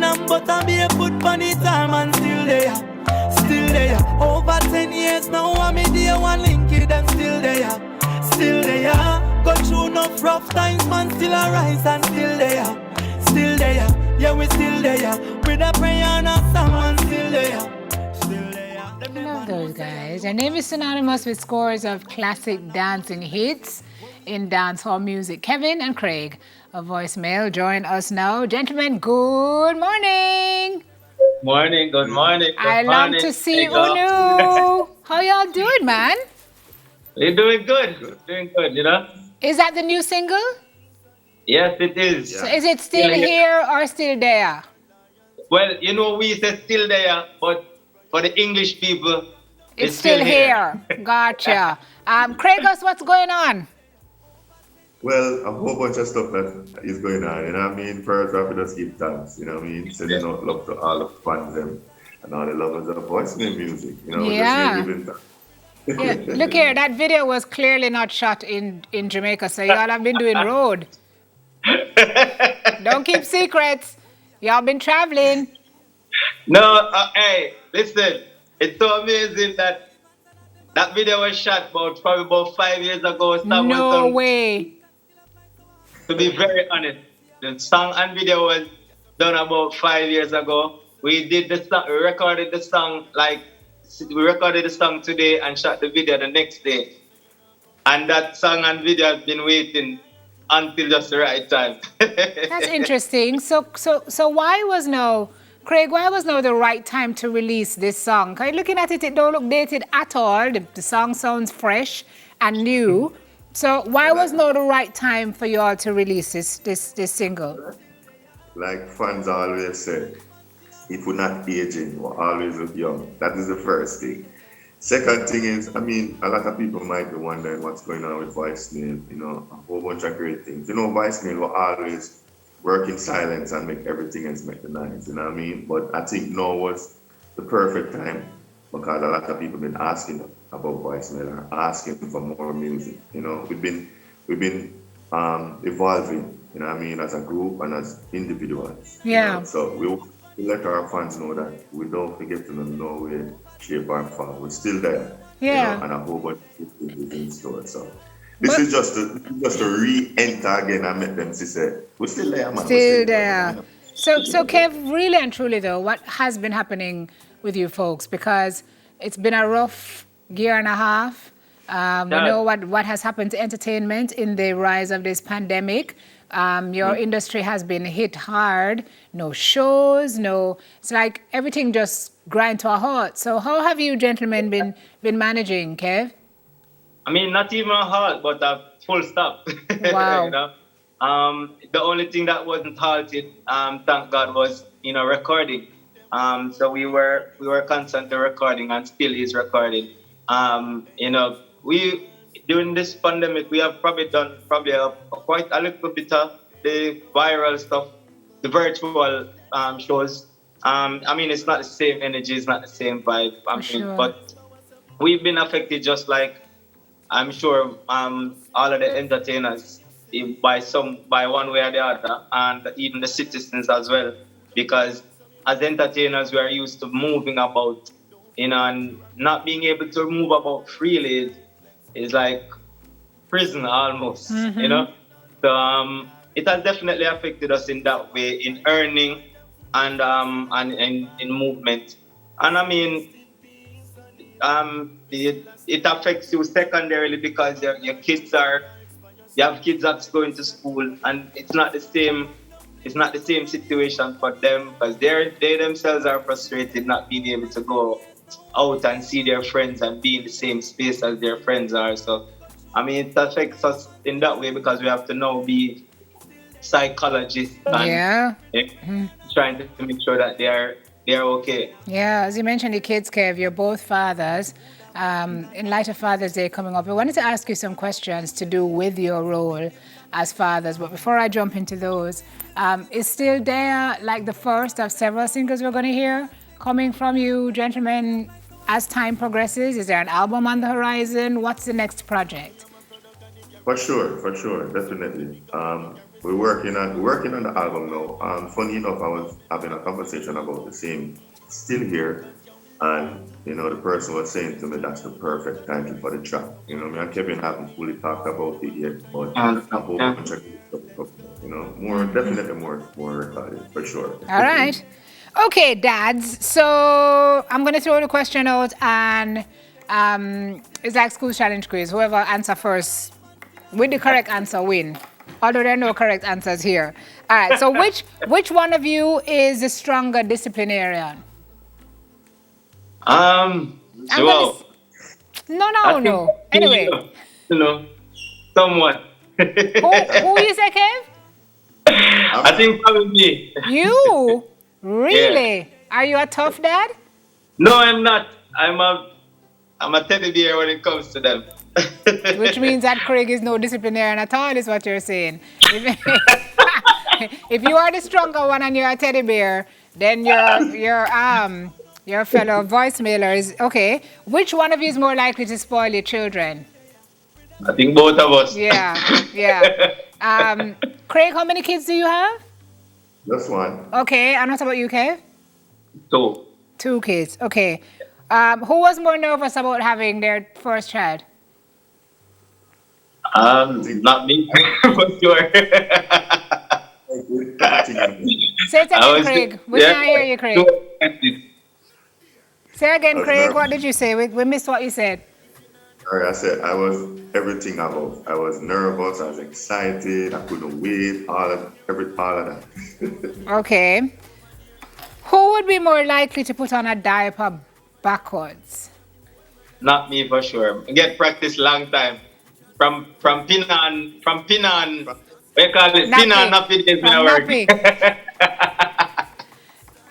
and butter barefoot on the time and still there. Still there. Over 10 years now, I'm in there, one link it and still there. Still there. Go through enough rough times, man, still a rise and still there. Still there. Yeah, we still there. With a prayer and a song, man, still there. Still there. I love those guys. Their name is synonymous with scores of classic dancing hits in dancehall music. Kevin and Craig, a voicemail, join us now. Gentlemen, good morning. Morning, good morning. I love to see Unu. How y'all doing, man? We're doing good. Doing good, you know? Is that the new single? Yes, it is. So is it still here or still there? Well, you know, we said still there, but for the English people, it's still here. Gotcha. Craigos, what's going on? Well, a whole bunch of stuff that is going on, you know what I mean? First, we have to just give thanks, you know what I mean? Sending out love to all the fans and all the lovers of voicemail music, you know? Yeah. Just giving thanks. Yeah. Look here, that video was clearly not shot in Jamaica, so y'all have been doing road. Don't keep secrets. Y'all been traveling. No, hey, listen, it's so amazing that that video was shot probably about 5 years ago. No way. To be very honest, the song and video was done about 5 years ago. We did the song, we recorded the song today and shot the video the next day. And that song and video has been waiting until just the right time. That's interesting. So why was now the right time to release this song? Because looking at it, it don't look dated at all. The song sounds fresh and new. So why was now the right time for you all to release this single? Like fans always say, if we're not aging, we're always look young. That is the first thing. Second thing is, I mean, a lot of people might be wondering what's going on with voicemail, you know, a whole bunch of great things. You know, voicemail will always work in silence and make everything else make the noise, you know what I mean? But I think now was the perfect time because a lot of people been asking about voicemail or asking for more music. You know, we've been evolving, you know what I mean, as a group and as individuals. Yeah. You know? So we let our fans know that we don't forget to them no way, shape or form. We're still there. Yeah. You know, and a whole bunch of things in store. So this is just to re-enter again and make them say, we're still there, man. Still there. So Kev, really and truly though, what has been happening with you folks? Because it's been a rough year and a half. We know what has happened to entertainment in the rise of this pandemic. Your industry has been hit hard. No shows, it's like everything just grind to a halt. So how have you gentlemen been managing, Kev? I mean, not even a halt, but a full stop. Wow. You know? The only thing that wasn't halted, thank God, was, you know, recording. So we were constantly recording and still is recording. You know, during this pandemic, we have probably done quite a little bit of the viral stuff, the virtual shows. I mean, it's not the same energy, it's not the same vibe. Sure. But we've been affected just like I'm sure all of the entertainers by one way or the other, and even the citizens as well, because as entertainers we are used to moving about, you know, and not being able to move about freely is like prison almost, you know. So it has definitely affected us in that way, in earning and in movement. And I mean, it affects you secondarily because your kids you have kids that's going to school, and it's not the same situation for them because they themselves are frustrated not being able to go out and see their friends and be in the same space as their friends are. So I mean, it affects us in that way because we have to now be psychologists and trying to make sure that they're okay. Yeah, as you mentioned, the kids, Kev, you're both fathers. In light of Father's Day coming up, I wanted to ask you some questions to do with your role as fathers. But before I jump into those, is Still There like the first of several singles we're going to hear coming from you, gentlemen, as time progresses? Is there an album on the horizon? What's the next project? For sure, definitely. We're working on the album now. Funny enough, I was having a conversation about the same Still Here, and the person was saying to me that's the perfect title for the track. Me and Kevin haven't fully talked about it yet, but a whole Yeah. bunch of stuff, more definitely more recorded for sure. All right. Okay, dads. So I'm going to throw the question out, and it's like school challenge quiz. Whoever answer first with the correct answer win. Although there are no correct answers here. All right. So which one of you is the stronger disciplinarian? Um, I'm well, gonna. No, I no, think no. Anyway, you know, somewhat. who you say, Kev? I think probably me. You? Really? Are you a tough dad? No, I'm not. I'm a teddy bear when it comes to them. Which means that Craig is no disciplinarian at all, is what you're saying. If you are the stronger one and you're a teddy bear, then your fellow voicemailer is okay. Which one of you is more likely to spoil your children? I think both of us. Yeah. Craig, how many kids do you have? Just one. Okay, and what about you, Kev? So, 2 kids. Okay. Who was more nervous about having their first child? not me for sure. Say it I again, was Craig. We can't hear you, Craig. Say again, I was Craig. nervous. What did you say? We missed what you said. Like I said, I was everything about. I was nervous. I was excited. I couldn't wait. All of that. Okay. Who would be more likely to put on a diaper backwards? Not me for sure. I get practice long time. From Pinan, what you call it? Pinan, nappy days when I From work. nappy.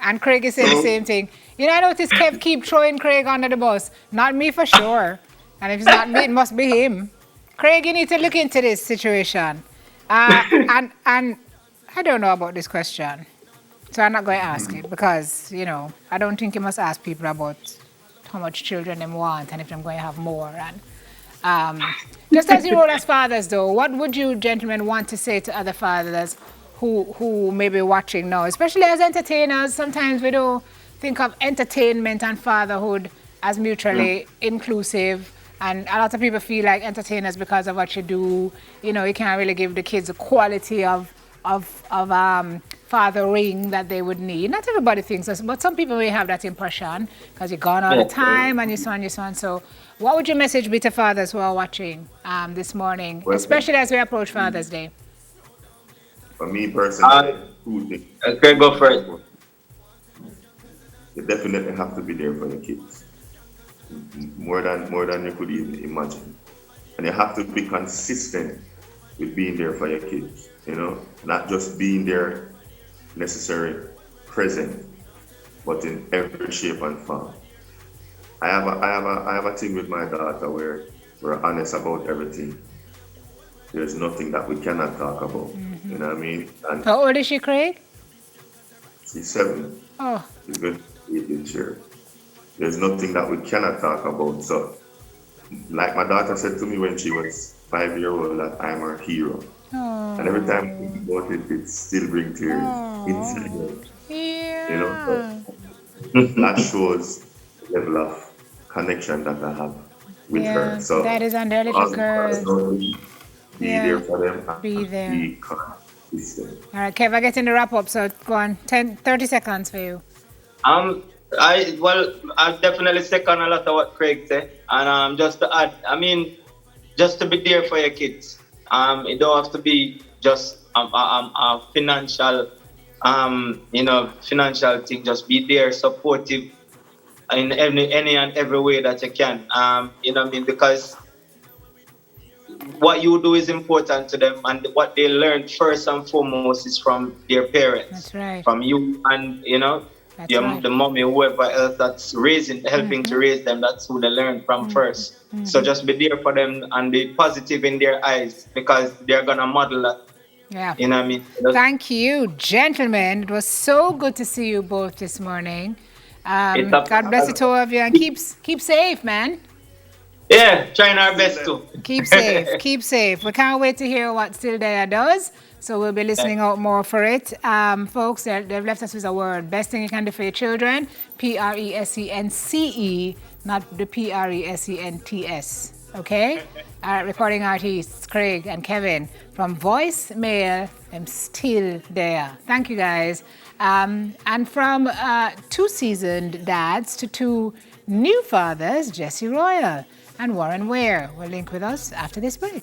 And Craig is saying the same thing. I noticed Kev keep throwing Craig under the bus. Not me for sure. And if it's not me, it must be him. Craig, you need to look into this situation. And I don't know about this question. So I'm not going to ask it because, I don't think you must ask people about how much children they want and if they're going to have more. And just as you roll as fathers, though, what would you gentlemen want to say to other fathers who may be watching now, especially as entertainers? Sometimes we don't think of entertainment and fatherhood as mutually inclusive. And a lot of people feel like entertainers because of what you do. You can't really give the kids the quality of fathering that they would need. Not everybody thinks this, but some people may have that impression because you're gone all the time and you so on. So what would your message be to fathers who are watching this morning, especially as we approach Father's Day? For me personally, two things. Okay, go for it. You definitely have to be there for your kids. More than you could even imagine. And you have to be consistent with being there for your kids. Not just being there necessarily present, but in every shape and form. I have a thing with my daughter where we're honest about everything. There's nothing that we cannot talk about. You know what I mean? And How old is she, Craig? she's 7. Oh, She's going to be 8 this year. There's nothing that we cannot talk about. So, like my daughter said to me when she was 5-year-old, that I'm her hero. And every time I think about it, it still brings tears inside her. yeah. So that shows the level of connection that I have with her. So that is on their little us girl. be there for them and Be there. be consistent. All right, Kev, I get in the wrap up, so go on. 30 seconds for you. I definitely second a lot of what Craig said, and just to add, just to be there for your kids. It don't have to be just a financial, financial thing. Just be there, supportive in any and every way that you can. Because what you do is important to them, and what they learn first and foremost is from their parents. That's right. From you, and That's right. the mommy, whoever else that's helping to raise them. That's who they learn from first. So just be there for them and be positive in their eyes, because they're gonna model that. Yeah. You know what I mean? Thank you, gentlemen. It was so good to see you both this morning. God bless the two of you, and keep safe, man. Yeah, trying our best to. Keep safe. Keep safe. We can't wait to hear what Still There does. So we'll be listening out more for it. Folks, they've left us with a word. Best thing you can do for your children. PRESENCE, not the PRESENTS. Okay? All right, recording artists, Craig and Kevin from Voicemail. I'm still there. Thank you, guys. And from 2 seasoned dads to 2 new fathers, Jesse Royal and Warren Ware will link with us after this break.